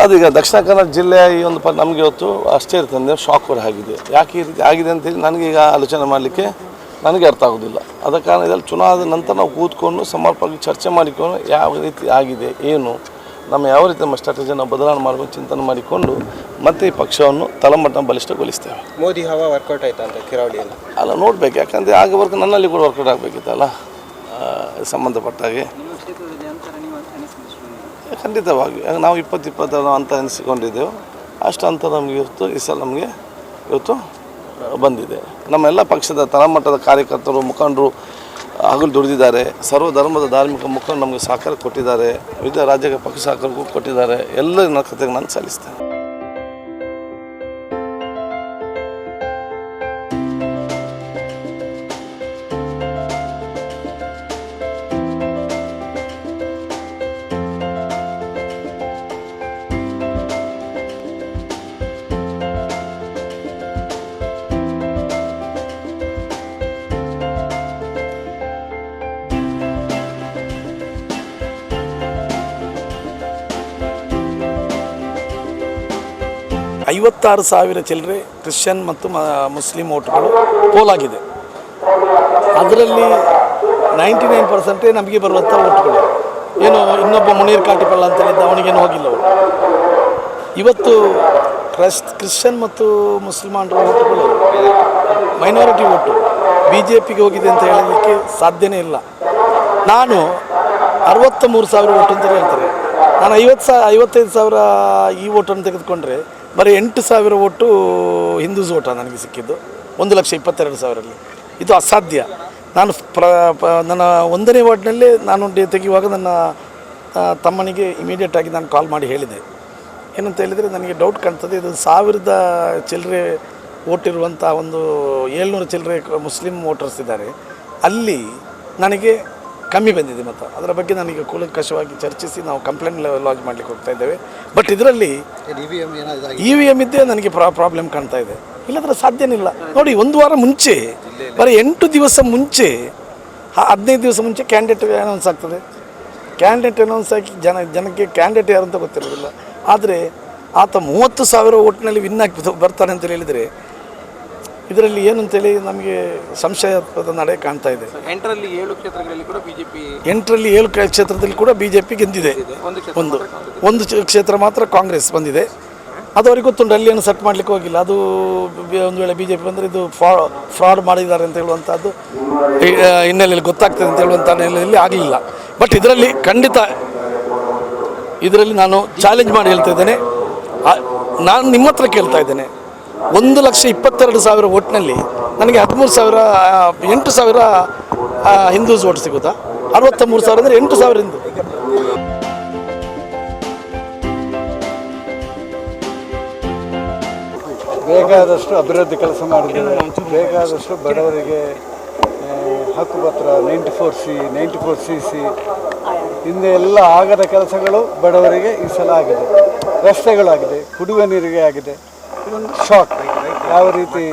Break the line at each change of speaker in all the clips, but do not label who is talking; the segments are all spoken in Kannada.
ಅದೀಗ ದಕ್ಷಿಣ ಕನ್ನಡ ಜಿಲ್ಲೆಯ ಈ ಒಂದು ನಮಗೆ ಇವತ್ತು ಅಷ್ಟೇ ಇರ್ತದೆ ಶಾಕ್ ಆಗಿದೆ. ಯಾಕೆ ಈ ರೀತಿ ಆಗಿದೆ ಅಂತೇಳಿ ನನಗೀಗ ಆಲೋಚನೆ ಮಾಡಲಿಕ್ಕೆ ನನಗೆ ಅರ್ಥ ಆಗೋದಿಲ್ಲ. ಆದ ಕಾರಣ ಇದರಲ್ಲಿ ಚುನಾವಣೆ ನಂತರ ನಾವು ಕೂತ್ಕೊಂಡು ಸಮರ್ಪಕವಾಗಿ ಚರ್ಚೆ ಮಾಡಿಕೊಂಡು ಯಾವ ರೀತಿ ಆಗಿದೆ ಏನು ನಮ್ಮ ಯಾವ ರೀತಿ ನಮ್ಮ ಸ್ಟ್ರಾಟಜಿಯನ್ನು ಬದಲಾವಣೆ ಮಾಡಬೇಕು ಚಿಂತನೆ ಮಾಡಿಕೊಂಡು ಮತ್ತೆ ಈ ಪಕ್ಷವನ್ನು ತಳಮಟ್ಟ ಬಲಿಷ್ಠಗೊಳಿಸ್ತೇವೆ.
ಮೋದಿ ಹವಾ ವರ್ಕೌಟ್ ಆಯ್ತಾ ಅಂತ ಕಿರಾವಳಿಯಲ್ಲಿ
ಅಲ್ಲ ನೋಡಬೇಕು, ಯಾಕಂದರೆ ಆಗವರೆಗೂ ನನ್ನಲ್ಲಿ ಕೂಡ ವರ್ಕೌಟ್ ಆಗಬೇಕಿತ್ತಲ್ಲ ಸಂಬಂಧಪಟ್ಟ ಹಾಗೆ. ಖಂಡಿತವಾಗಿ ನಾವು 20-20 ಅಂತ ಅನಿಸಿಕೊಂಡಿದ್ದೆವು, ಅಷ್ಟು ಅಂತ ನಮಗೆ ಇವತ್ತು ಈ ಸಲ ನಮಗೆ ಇವತ್ತು ಬಂದಿದೆ. ನಮ್ಮೆಲ್ಲ ಪಕ್ಷದ ತಳಮಟ್ಟದ ಕಾರ್ಯಕರ್ತರು ಮುಖಂಡರು ಹಗಲು ದುಡಿದಿದ್ದಾರೆ. ಸರ್ವ ಧರ್ಮದ ಧಾರ್ಮಿಕ ಮುಖಂಡರು ನಮಗೆ ಸಹಕಾರ ಕೊಟ್ಟಿದ್ದಾರೆ, ವಿವಿಧ ರಾಜ್ಯಗಳ ಪಕ್ಷ ಸಹಕಾರಕ್ಕೂ ಕೊಟ್ಟಿದ್ದಾರೆ. ಎಲ್ಲರ ಕಥೆಗೆ ನಾನು ಸಲ್ಲಿಸ್ತೇನೆ.
ಐವತ್ತಾರು ಸಾವಿರ ಚಿಲ್ಲರೆ ಕ್ರಿಶ್ಚಿಯನ್ ಮತ್ತು ಮುಸ್ಲಿಂ ಓಟ್ಗಳು ಪೋಲಾಗಿದೆ. ಅದರಲ್ಲಿ 99% ನಮಗೆ ಬರುವಂಥ ಓಟ್ಗಳು. ಏನು ಇನ್ನೊಬ್ಬ ಮುನೀರ್ ಕಾಟಿಪಳ್ಳ ಅಂತ ಹೇಳಿದ್ದ, ಅವನಿಗೇನು ಹೋಗಿಲ್ಲ ಅವರು. ಇವತ್ತು ಕ್ರಿಶ್ಚಿಯನ್ ಮತ್ತು ಮುಸಲ್ಮಾನರ ಓಟುಗಳು ಮೈನಾರಿಟಿ ಓಟು BJPಗೆ ಹೋಗಿದೆ ಅಂತ ಹೇಳಲಿಕ್ಕೆ ಸಾಧ್ಯನೇ ಇಲ್ಲ. ನಾನು 63,000 ಓಟು ಅಂತ ಹೇಳ್ತಾರೆ. ನಾನು 55,000 ಈ ಓಟನ್ನು ತೆಗೆದುಕೊಂಡ್ರೆ ಬರೀ 8,000 ಓಟು ಹಿಂದೂಸ್ ಓಟ ನನಗೆ ಸಿಕ್ಕಿದ್ದು 1,22,000. ಇದು ಅಸಾಧ್ಯ. ನಾನು ನನ್ನ 1ನೇ ವಾರ್ಡ್ನಲ್ಲೇ ನಾನು ತೆಗೆಯುವಾಗ ನನ್ನ ತಮ್ಮನಿಗೆ ಇಮಿಡಿಯೇಟಾಗಿ ನಾನು ಕಾಲ್ ಮಾಡಿ ಹೇಳಿದೆ. ಏನಂತ ಹೇಳಿದರೆ, ನನಗೆ ಡೌಟ್ ಕಾಣ್ತದೆ, ಇದು 1000 ಚಿಲ್ಲರೆ ಓಟಿರುವಂಥ ಒಂದು 700 ಚಿಲ್ಲರೆ ಮುಸ್ಲಿಂ ವೋಟರ್ಸ್ ಇದ್ದಾರೆ, ಅಲ್ಲಿ ನನಗೆ ಕಮ್ಮಿ ಬಂದಿದೆ ಮತ. ಅದರ ಬಗ್ಗೆ ನನಗೆ ಕೂಲಂಕಷವಾಗಿ ಚರ್ಚಿಸಿ ನಾವು ಕಂಪ್ಲೇಂಟ್ ಲಾಂಚ್ ಮಾಡಲಿಕ್ಕೆ ಹೋಗ್ತಾ ಇದ್ದೇವೆ. ಬಟ್ ಇದರಲ್ಲಿ EVM ಇದ್ದೇ ನನಗೆ ಪ್ರಾಬ್ಲಮ್ ಕಾಣ್ತಾ ಇದೆ. ಇಲ್ಲದ್ರೆ ಸಾಧ್ಯನೇ ಇಲ್ಲ. ನೋಡಿ, 1 ವಾರ ಮುಂಚೆ, ಬರೀ 8 ದಿವಸ ಮುಂಚೆ, 15 ದಿವಸ ಮುಂಚೆ ಕ್ಯಾಂಡಿಡೇಟ್ ಅನೌನ್ಸ್ ಆಗ್ತದೆ. ಕ್ಯಾಂಡಿಡೇಟ್ ಅನೌನ್ಸ್ ಆಗಿ ಜನಕ್ಕೆ ಕ್ಯಾಂಡಿಡೇಟ್ ಯಾರು ಅಂತ ಗೊತ್ತಿರೋದಿಲ್ಲ. ಆದರೆ ಆತ 30,000 ಓಟ್ನಲ್ಲಿ ವಿನ್ ಆಗಿ ಬರ್ತಾನೆ ಅಂತ ಹೇಳಿದರೆ ಇದರಲ್ಲಿ ಏನು ಅಂತೇಳಿ ನಮಗೆ ಸಂಶಯದ ನಡೆ ಕಾಣ್ತಾ ಇದೆ.
8ರಲ್ಲಿ 7 ಕ್ಷೇತ್ರಗಳಲ್ಲಿ ಕೂಡ ಬಿಜೆಪಿ
8ರಲ್ಲಿ 7 ಕ್ಷೇತ್ರದಲ್ಲಿ ಕೂಡ BJP ಗೆದ್ದಿದೆ. ಒಂದು ಕ್ಷೇತ್ರ ಮಾತ್ರ ಕಾಂಗ್ರೆಸ್ ಬಂದಿದೆ. ಅದು ಅವ್ರಿಗೆ ಗೊತ್ತುಂಟು, ಅಲ್ಲಿ ಏನು ಸೆಟ್ ಮಾಡಲಿಕ್ಕೆ ಹೋಗಿಲ್ಲ. ಅದು ಒಂದು ವೇಳೆ BJP ಬಂದರೆ ಇದು ಫ್ರಾಡ್ ಮಾಡಿದ್ದಾರೆ ಅಂತ ಹೇಳುವಂಥದ್ದು ಹಿನ್ನೆಲೆಯಲ್ಲಿ ಗೊತ್ತಾಗ್ತದೆ ಅಂತ ಹೇಳುವಂಥ ಹಿನ್ನೆಲೆಯಲ್ಲಿ ಆಗಲಿಲ್ಲ. ಬಟ್ ಇದರಲ್ಲಿ ಖಂಡಿತ ನಾನು ಚಾಲೆಂಜ್ ಮಾಡಿ ಹೇಳ್ತಾ ಇದ್ದೇನೆ. ನಾನು ನಿಮ್ಮ ಹತ್ರ ಕೇಳ್ತಾ ಇದ್ದೇನೆ, 1,22,000 ಓಟ್ನಲ್ಲಿ ನನಗೆ 8,000 ಹಿಂದೂಸ್ ಓಟ್ ಸಿಗುತ್ತಾ? 63,000 ಅಂದರೆ 8,000 ಹಿಂದೂ.
ಬೇಕಾದಷ್ಟು ಅಭಿವೃದ್ಧಿ ಕೆಲಸ ಮಾಡಿದ್ದೇವೆ. ಬೇಕಾದಷ್ಟು ಬಡವರಿಗೆ ಹಕ್ಕುಪತ್ರ 94C 94CC ಹಿಂದೆ ಎಲ್ಲ ಆಗದ ಕೆಲಸಗಳು ಬಡವರಿಗೆ ಈ ಸಲ ಆಗಿದೆ. ರಸ್ತೆಗಳಾಗಿದೆ, ಕುಡಿಯುವ ನೀರಿಗೆ ಆಗಿದೆ. ಇದೊಂದು ಶಾಕ್. ಯಾವ ರೀತಿ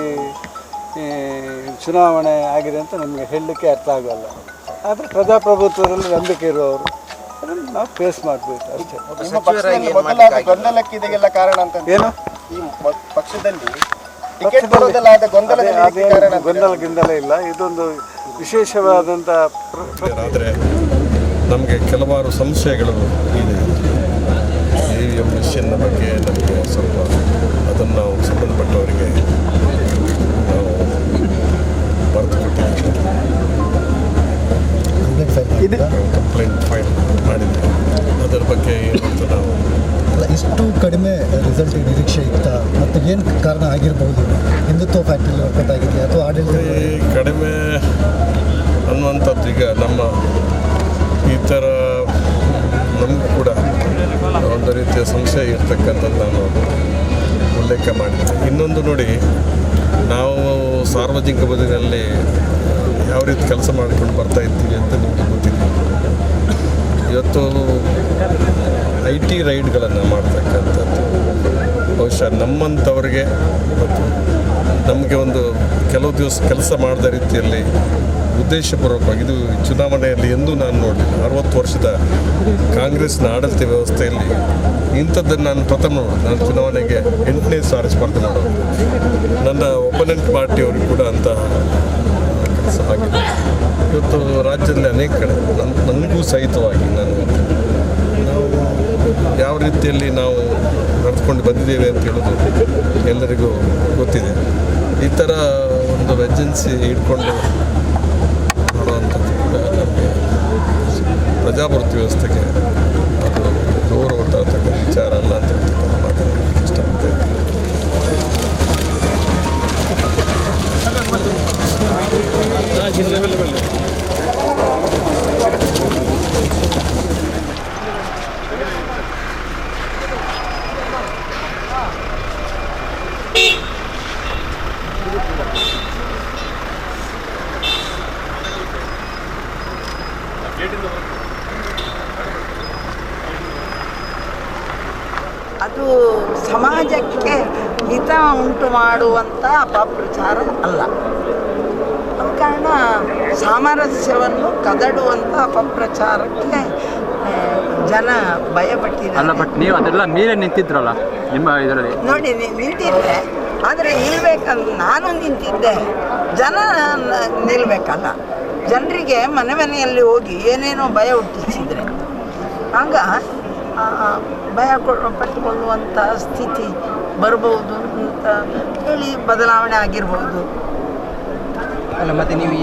ಚುನಾವಣೆ ಆಗಿದೆ ಅಂತ ನಮಗೆ ಹೇಳಲಿಕ್ಕೆ ಅರ್ಥ ಆಗಲ್ಲ. ಆದರೆ ಪ್ರಜಾಪ್ರಭುತ್ವದಲ್ಲಿ ನಂಬಿಕೆ ಇರುವವರು ಅದನ್ನು ನಾವು ಫೇಸ್ ಮಾಡಬೇಕು ಅಷ್ಟೇ.
ಗೊಂದಲಕ್ಕೆ ಇದೆಲ್ಲ ಕಾರಣ ಅಂತ
ಏನು
ಈ ಪಕ್ಷದಲ್ಲಿ
ಗೊಂದಲ ಇಲ್ಲ. ಇದೊಂದು ವಿಶೇಷವಾದಂಥ.
ಆದರೆ ನಮಗೆ ಕೆಲವಾರು ಸಂಶಯಗಳು ಇದೆ. EVM ಮಿಷನ್ನ ಬಗ್ಗೆ ನಮಗೆ ಸ್ವಲ್ಪ ಅದನ್ನು ನಾವು ಸಂಬಂಧಪಟ್ಟವರಿಗೆ ನಾವು ಬರೆದು ಕೊಟ್ಟಿದ್ದೀವಿ, ಕಂಪ್ಲೇಂಟ್ ಫೈಲ್ ಮಾಡಿದ್ದೀವಿ. ಅದರ ಬಗ್ಗೆ ಏನು ಅಂತ ನಾವು
ಇಷ್ಟು ಕಡಿಮೆ ರಿಸಲ್ಟ್ ನಿರೀಕ್ಷೆ ಇತ್ತಾ? ಮತ್ತು ಏನು ಕಾರಣ ಆಗಿರಬಹುದು? ಹಿಂದುತ್ವ ಫ್ಯಾಕ್ಟ್ರಿಲಿ ವರ್ಕೌಟ್ ಆಗಿದೆ ಅಥವಾ ಆಡಳಿತ
ಕಡಿಮೆ ಅನ್ನುವಂಥದ್ದು ಈಗ ನಮ್ಮ ಈ ಥರ ನಮಗೂ ಕೂಡ ಒಂದು ರೀತಿಯ ಸಂಶಯ ಇರ್ತಕ್ಕಂಥದ್ದು ನಾನು ಉಲ್ಲೇಖ ಮಾಡಿದ್ದೆ. ಇನ್ನೊಂದು ನೋಡಿ, ನಾವು ಸಾರ್ವಜನಿಕ ಬದುಕಿನಲ್ಲಿ ಯಾವ ರೀತಿ ಕೆಲಸ ಮಾಡಿಕೊಂಡು ಬರ್ತಾ ಇರ್ತೀವಿ ಅಂತ ನಿಮಗೆ ಗೊತ್ತಿದೆ. ಇವತ್ತು IT ರೈಡ್ಗಳನ್ನು ಮಾಡ್ತಕ್ಕಂಥದ್ದು ಬಹುಶಃ ನಮ್ಮಂಥವ್ರಿಗೆ ಮತ್ತು ನಮಗೆ ಒಂದು ಕೆಲವು ದಿವಸ ಕೆಲಸ ಮಾಡಿದ ರೀತಿಯಲ್ಲಿ ಉದ್ದೇಶಪೂರ್ವಕವಾಗಿ ಇದು ಚುನಾವಣೆಯಲ್ಲಿ ಎಂದೂ ನಾನು ನೋಡಲಿಲ್ಲ. 60 ವರ್ಷದ ಕಾಂಗ್ರೆಸ್ನ ಆಡಳಿತ ವ್ಯವಸ್ಥೆಯಲ್ಲಿ ಇಂಥದ್ದನ್ನು ನಾನು ಪ್ರಥಮ ನೋಡೋದು. ನಾನು ಚುನಾವಣೆಗೆ 8ನೇ ಸಾರಿ ಸ್ಪರ್ಧೆ ಮಾಡೋದು. ನನ್ನ ಒಪೋನೆಂಟ್ ಪಾರ್ಟಿಯವರು ಕೂಡ ಅಂತಹ ಕೆಲಸ ಆಗಿದೆ. ಇವತ್ತು ರಾಜ್ಯದಲ್ಲಿ ಅನೇಕ ಕಡೆ ನನಗೂ ಸಹಿತವಾಗಿ ನಾವು ಯಾವ ರೀತಿಯಲ್ಲಿ ನಾವು ನಡೆದುಕೊಂಡು ಬಂದಿದ್ದೇವೆ ಅಂತ ಹೇಳೋದು ಎಲ್ಲರಿಗೂ ಗೊತ್ತಿದೆ. ಈ ಥರ ಒಂದು ಏಜೆನ್ಸಿ ಇಟ್ಕೊಂಡು ಮಾಡುವಂಥದ್ದು ನಮಗೆ ಪ್ರಜಾಪ್ರಭುತ್ವ ವ್ಯವಸ್ಥೆಗೆ ಅದು ಗೌರವ ತಕ್ಕಂಥ ವಿಚಾರ ಅಲ್ಲ ಅಂತ ಮಾತಾಡಲಿಕ್ಕೆ ಇಷ್ಟಪಡ್ತೇನೆ.
ಅದು ಸಮಾಜಕ್ಕೆ ಹಿತ ಉಂಟು ಮಾಡುವಂಥ ಅಪಪ್ರಚಾರ ಅಲ್ಲ. ಆದ ಕಾರಣ ಸಾಮರಸ್ಯವನ್ನು ಕದಡುವಂಥ ಅಪಪ್ರಚಾರಕ್ಕೆ ಜನ ಭಯಪಟ್ಟಿದ್ದಾರೆ.
ಅಲ್ಲ, ಬಟ್ ನೀವು ಅದೆಲ್ಲ ಮೀರೇ ನಿಂತಿದ್ರಲ್ಲ ನಿಮ್ಮ ಇದರಲ್ಲಿ.
ನೋಡಿ, ನಿಂತಿದ್ದೆ, ಆದರೆ ನಿಲ್ಬೇಕಂತ ನಾನು ನಿಂತಿದ್ದೆ, ಜನ ನಿಲ್ಬೇಕಲ್ಲ. ಜನರಿಗೆ ಮನೆ ಮನೆಯಲ್ಲಿ ಹೋಗಿ ಏನೇನೋ ಭಯ ಹುಟ್ಟಿಸಿದರೆ ಆಗ ಭಯ ಪಟ್ಟುಕೊಳ್ಳುವಂಥ ಸ್ಥಿತಿ ಬರ್ಬೋದು ಅಂತ ಹೇಳಿ ಬದಲಾವಣೆ ಆಗಿರ್ಬೋದು.
ಅಲ್ಲ, ಮತ್ತು ನೀವು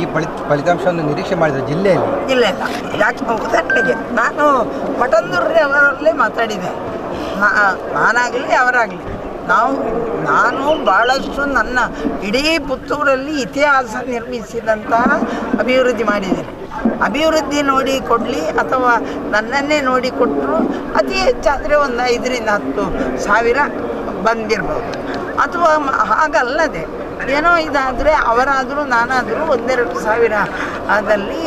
ಈ ಫಲಿತಾಂಶವನ್ನು ನಿರೀಕ್ಷೆ ಮಾಡಿದ ಜಿಲ್ಲೆಯಲ್ಲಿ
ಇಲ್ಲ, ಯಾಕೆ ಉದಾಹರಣೆಗೆ ನಾನು ಮಠಂದೂರ್ರೆ ಅವರಲ್ಲೇ ಮಾತಾಡಿದೆ. ನಾನಾಗಲಿ ಅವರಾಗಲಿ ನಾನು ಭಾಳಷ್ಟು ನನ್ನ ಇಡೀ ಪುತ್ತೂರಲ್ಲಿ ಇತಿಹಾಸ ನಿರ್ಮಿಸಿದಂತಹ ಅಭಿವೃದ್ಧಿ ಮಾಡಿದ್ದೇನೆ. ಅಭಿವೃದ್ಧಿ ನೋಡಿ ಕೊಡಲಿ ಅಥವಾ ನನ್ನನ್ನೇ ನೋಡಿ ಕೊಟ್ಟರು ಅತಿ ಹೆಚ್ಚಾದರೆ ಒಂದು 5ರಿಂದ 10 ಸಾವಿರ ಬಂದಿರ್ಬೋದು. ಅಥವಾ ಹಾಗಲ್ಲದೆ ಏನೋ ಇದಾದರೆ ಅವರಾದರೂ ನಾನಾದರೂ 1-2 ಸಾವಿರ ಅದಲ್ಲಿ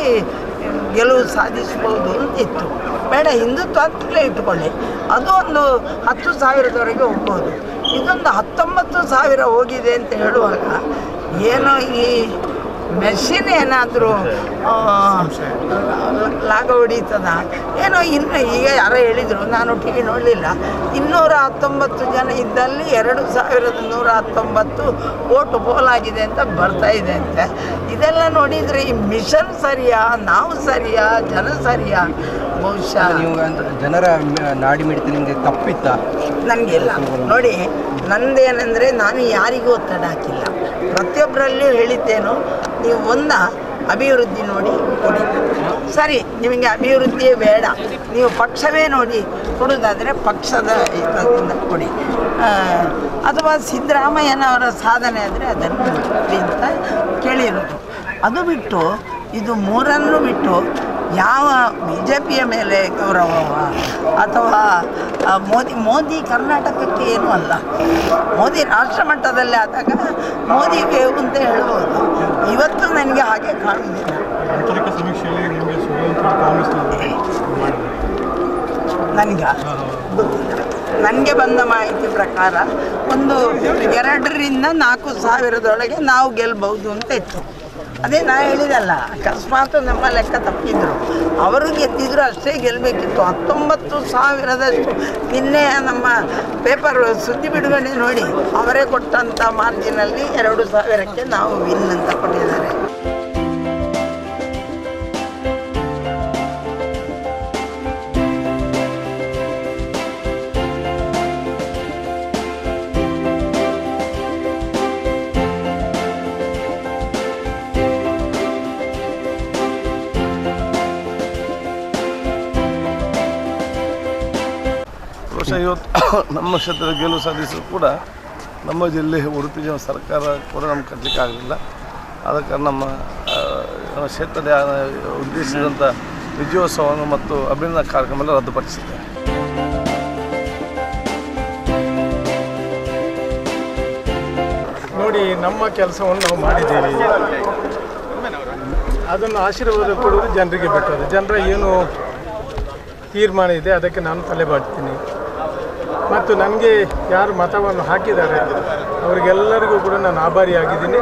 ಗೆಲುವು ಸಾಧಿಸ್ಬೋದು ಅಂತಿತ್ತು. ಬೇಡ, ಹಿಂದುತ್ವ ಅಂತಲೇ ಇಟ್ಟುಕೊಳ್ಳಿ, ಅದು ಒಂದು 10 ಸಾವಿರದವರೆಗೆ ಹೋಗ್ಬೋದು. ಇದೊಂದು 19,000 ಹೋಗಿದೆ ಅಂತ ಹೇಳುವಾಗ ಏನೋ ಈ ಮೆಷಿನ್ ಏನಾದರೂ ಲಾಗ ಹೊಡೀತದ ಏನೋ. ಇನ್ನು ಈಗ ಯಾರೋ ಹೇಳಿದರು, ನಾನು ಟಿ ವಿ ನೋಡಲಿಲ್ಲ, 219 ಜನ ಇದ್ದಲ್ಲಿ 2,119 ಓಟು ಪೋಲಾಗಿದೆ ಅಂತ ಬರ್ತಾ ಇದೆ ಅಂತೆ. ಇದೆಲ್ಲ ನೋಡಿದರೆ ಈ ಮಿಷನ್ ಸರಿಯಾ, ನಾವು ಸರಿಯಾ, ಜನ ಸರಿಯಾ? ಬಹುಶಃ
ನೀವು ಜನರ ನಾಡಿ ಮಿಡಿತ ನಿಮಗೆ ತಪ್ಪಿತ್ತ?
ನನಗಿಲ್ಲ. ನೋಡಿ, ನಂದೇನೆಂದರೆ ನಾನು ಯಾರಿಗೂ ಒತ್ತಡ ಹಾಕಿಲ್ಲ. ಪ್ರತಿಯೊಬ್ಬರಲ್ಲೂ ಹೇಳಿದ್ದೇನು, ನೀವು ಅಭಿವೃದ್ಧಿ ನೋಡಿ ಕೊಡಿ. ಸರಿ, ನಿಮಗೆ ಅಭಿವೃದ್ಧಿಯೇ ಬೇಡ, ನೀವು ಪಕ್ಷವೇ ನೋಡಿ ಕೊಡೋದಾದರೆ ಪಕ್ಷದ ಇದರಿಂದ ಕೊಡಿ. ಅಥವಾ ಸಿದ್ದರಾಮಯ್ಯನವರ ಸಾಧನೆ ಆದರೆ ಅದನ್ನು ಕೊಡಿ ಅಂತ ಕೇಳಿರೋದು. ಅದು ಬಿಟ್ಟು ಇದು ಮೂರನ್ನು ಬಿಟ್ಟು ಯಾವ BJPಯ ಮೇಲೆ ಗೌರವವ ಅಥವಾ ಮೋದಿ ಕರ್ನಾಟಕಕ್ಕೆ ಏನೂ ಅಲ್ಲ. ಮೋದಿ ರಾಷ್ಟ್ರ ಮಟ್ಟದಲ್ಲಿ ಆದಾಗ ಮೋದಿ ವೇವ್ ಅಂತ ಹೇಳ್ಬೋದು. ಇವತ್ತು ನನಗೆ ಹಾಗೆ ಕಾಣುವುದಿಲ್ಲ.
ಆಂತರಿಕ ಸಮೀಕ್ಷೆಯಲ್ಲಿ ನಿಮಗೆ ಕಾಂಗ್ರೆಸ್
ನನಗೆ ಗೊತ್ತಿಲ್ಲ. ನನಗೆ ಬಂದ ಮಾಹಿತಿ ಪ್ರಕಾರ ಒಂದು 2ರಿಂದ 4 ಸಾವಿರದೊಳಗೆ ನಾವು ಗೆಲ್ಬಹುದು ಅಂತ ಇತ್ತು. ಅದೇ ನಾ ಹೇಳಿದಲ್ಲ, ಅಕಸ್ಮಾತ್ ನಮ್ಮ ಲೆಕ್ಕ ತಪ್ಪಿದ್ರು, ಅವರು ಗೆದ್ದಿದ್ರು ಅಷ್ಟೇ ಗೆಲ್ಲಬೇಕಿತ್ತು. 19,000ದಷ್ಟು ನಿನ್ನೆ ನಮ್ಮ ಪೇಪರ್ ಸುದ್ದಿ ಬಿಡುಗಡೆ ನೋಡಿ, ಅವರೇ ಕೊಟ್ಟಂಥ ಮಾರ್ಜಿನಲ್ಲಿ 2,000ಕ್ಕೆ ನಾವು ವಿನ್ ಅಂತ ಕೊಟ್ಟಿದ್ದಾರೆ.
ಇವತ್ತು ನಮ್ಮ ಕ್ಷೇತ್ರದ ಗೆಲುವು ಸಾಧಿಸಲು ಕೂಡ ನಮ್ಮ ಜಿಲ್ಲೆ ಉಡುಪಿ ಸರ್ಕಾರ ಕೂಡ ನಮ್ಗೆ ಕಟ್ಟಲಿಕ್ಕೆ ಆಗಲಿಲ್ಲ. ಆದ ಕಾರಣ ನಮ್ಮ ಕ್ಷೇತ್ರದ ಉದ್ದೇಶಿಸಿದಂಥ ವಿಜಯೋತ್ಸವವನ್ನು ಮತ್ತು ಅಭಿನಂದನಾ ಕಾರ್ಯಕ್ರಮ ಎಲ್ಲ ರದ್ದುಪಡಿಸಿದೆ.
ನೋಡಿ, ನಮ್ಮ ಕೆಲಸವನ್ನು ನಾವು ಮಾಡಿದ್ದೀವಿ, ಅದನ್ನು ಆಶೀರ್ವಾದ ಕೊಡುವುದು ಜನರಿಗೆ ಬಿಟ್ಟದ್ದು. ಜನರ ಏನು ತೀರ್ಮಾನ ಇದೆ ಅದಕ್ಕೆ ನಾನು ತಲೆ ಬಾಡ್ತೀನಿ.
ಮತ್ತು ನನಗೆ ಯಾರು ಮತವನ್ನು ಹಾಕಿದ್ದಾರೆ ಅವರಿಗೆಲ್ಲರಿಗೂ ಕೂಡ ನಾನು ಆಭಾರಿಯಾಗಿದ್ದೀನಿ.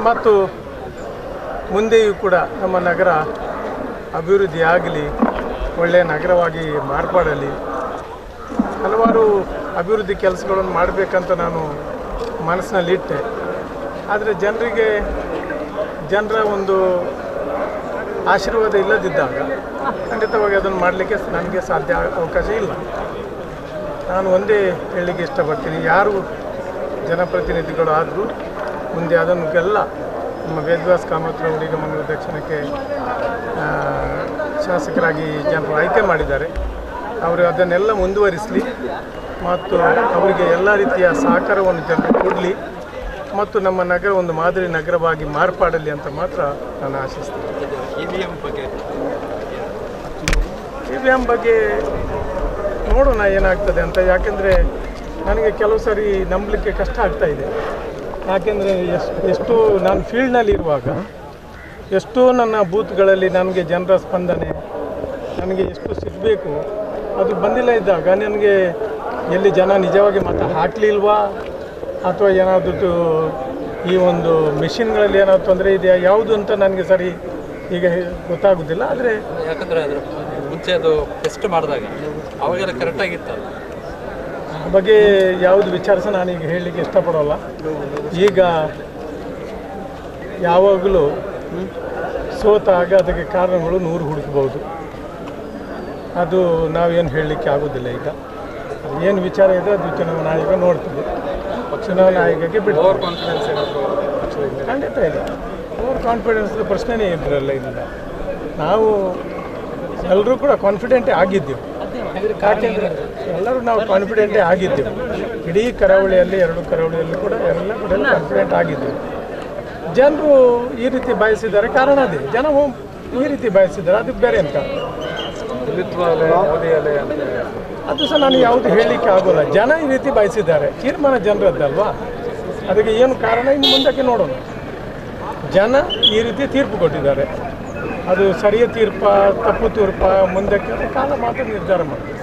ಮತ್ತು ಮುಂದೆಯೂ ಕೂಡ ನಮ್ಮ ನಗರ ಅಭಿವೃದ್ಧಿ ಆಗಲಿ, ಒಳ್ಳೆಯ ನಗರವಾಗಿ ಮಾರ್ಪಾಡಲಿ, ಹಲವಾರು ಅಭಿವೃದ್ಧಿ ಕೆಲಸಗಳನ್ನು ಮಾಡಬೇಕಂತ ನಾನು ಮನಸ್ಸಿನಲ್ಲಿಟ್ಟೆ. ಆದರೆ ಜನರ ಒಂದು ಆಶೀರ್ವಾದ ಇಲ್ಲದಿದ್ದಾಗ ಖಂಡಿತವಾಗಿ ಅದನ್ನು ಮಾಡಲಿಕ್ಕೆ ನನಗೆ ಅವಕಾಶ ಇಲ್ಲ. ನಾನು ಒಂದೇ ಹೇಳಲಿಕ್ಕೆ ಇಷ್ಟಪಡ್ತೀನಿ, ಯಾರು ಜನಪ್ರತಿನಿಧಿಗಳು ಆದರೂ ಮುಂದೆ ಅದನ್ನೆಲ್ಲ ನಮ್ಮ ವೇದವ್ಯಾಸ್ ಕಾಮತ್ರವರಿಗೆ ಮಂಗಳೂರು ದಕ್ಷಿಣಕ್ಕೆ ಶಾಸಕರಾಗಿ ಜನರು ಆಯ್ಕೆ ಮಾಡಿದ್ದಾರೆ. ಅವರು ಅದನ್ನೆಲ್ಲ ಮುಂದುವರಿಸಲಿ ಮತ್ತು ಅವರಿಗೆ ಎಲ್ಲ ರೀತಿಯ ಸಹಕಾರವನ್ನು ಜನರು ಕೊಡಲಿ ಮತ್ತು ನಮ್ಮ ನಗರ ಒಂದು ಮಾದರಿ ನಗರವಾಗಿ ಮಾರ್ಪಾಡಲಿ ಅಂತ ಮಾತ್ರ ನಾನು ಆಶಿಸ್ತೀನಿ. EVM ಬಗ್ಗೆ ನೋಡೋಣ ಏನಾಗ್ತದೆ ಅಂತ. ಯಾಕೆಂದರೆ ನನಗೆ ಕೆಲವು ಸಾರಿ ನಂಬಲಿಕ್ಕೆ ಕಷ್ಟ ಆಗ್ತಾಯಿದೆ. ಯಾಕೆಂದರೆ ಎಷ್ಟೋ ನಾನು ಫೀಲ್ಡ್ನಲ್ಲಿ ಇರುವಾಗ ಎಷ್ಟೋ ನನ್ನ ಬೂತ್ಗಳಲ್ಲಿ ನನಗೆ ಜನರ ಸ್ಪಂದನೆ ನನಗೆ ಎಷ್ಟು ಸಿಗಬೇಕು ಅದು ಬಂದಿಲ್ಲ ಇದ್ದಾಗ ನನಗೆ ಎಲ್ಲಿ ಜನ ನಿಜವಾಗಿ ಮತ ಹಾಕಲಿಲ್ವಾ ಅಥವಾ ಏನಾದರೂ ಈ ಒಂದು ಮೆಷಿನ್ಗಳಲ್ಲಿ ಏನಾದ್ರು ತೊಂದರೆ ಇದೆಯಾ ಯಾವುದು ಅಂತ ನನಗೆ ಸರಿ ಈಗ ಗೊತ್ತಾಗೋದಿಲ್ಲ. ಆದರೆ
ಯಾಕಂದರೆ ಅದರ ಮುಂಚೆ ಅದು ಟೆಸ್ಟ್ ಮಾಡಿದಾಗ ಅವಾಗೆಲ್ಲ ಕರೆಕ್ಟಾಗಿತ್ತು.
ಆ ಬಗ್ಗೆ ಯಾವುದು ವಿಚಾರಿಸ ನಾನೀಗ ಹೇಳಲಿಕ್ಕೆ ಇಷ್ಟಪಡೋಲ್ಲ. ಈಗ ಯಾವಾಗಲೂ ಸೋತಾಗ ಅದಕ್ಕೆ ಕಾರಣಗಳು 100 ಹುಡುಕಬಹುದು. ಅದು ನಾವೇನು ಹೇಳಲಿಕ್ಕೆ ಆಗೋದಿಲ್ಲ. ಈಗ ಏನು ವಿಚಾರ ಇದೆ ಅದು ಚುನಾವಣಾ ಆಯೋಗ ನೋಡ್ತದೆ. ಚುನಾವಣಾ ಆಯೋಗಕ್ಕೆ ಬಿಟ್ಟು ಖಂಡಿತ ಇಲ್ಲ. ಓವರ್ ಕಾನ್ಫಿಡೆನ್ಸ್ ಪ್ರಶ್ನೆನೇ ಇದ್ರಲ್ಲ. ಇಲ್ಲ, ನಾವು ಎಲ್ಲರೂ ಕೂಡ ಕಾನ್ಫಿಡೆಂಟೇ ಆಗಿದ್ದೀವಿ. ಯಾಕೆಂದರೆ ಎಲ್ಲರೂ ನಾವು ಕಾನ್ಫಿಡೆಂಟೇ ಆಗಿದ್ದೀವಿ. ಇಡೀ ಕರಾವಳಿಯಲ್ಲಿ 2 ಕರಾವಳಿಯಲ್ಲಿ ಕೂಡ ಎಲ್ಲ ಕಡೆ ಕಾನ್ಫಿಡೆಂಟ್ ಆಗಿದ್ದೀವಿ. ಜನರು ಈ ರೀತಿ ಬಯಸಿದ್ದಾರೆ, ಕಾರಣ ಅದೇ. ಜನ ಈ ರೀತಿ ಬಯಸಿದ್ದಾರೆ, ಅದಕ್ಕೆ ಬೇರೆ ಏನು ಕಾರಣ? ಅದು ಸಹ ನಾನು ಯಾವುದು ಹೇಳಲಿಕ್ಕೆ ಆಗೋಲ್ಲ. ಜನ ಈ ರೀತಿ ಬಯಸಿದ್ದಾರೆ, ತೀರ್ಮಾನ ಜನರದ್ದಲ್ವಾ. ಅದಕ್ಕೆ ಏನು ಕಾರಣ ಇನ್ನು ಮುಂದಕ್ಕೆ ನೋಡೋಣ. ಜನ ಈ ರೀತಿ ತೀರ್ಪು ಕೊಟ್ಟಿದ್ದಾರೆ. ಅದು ಸರಿಯ ತೀರ್ಪ ತಪ್ಪು ತೀರ್ಪ ಮುಂದಕ್ಕೆ ಕಾಲ ಮಾತ್ರ ನಿರ್ಧಾರ ಮಾಡ್ತೀವಿ.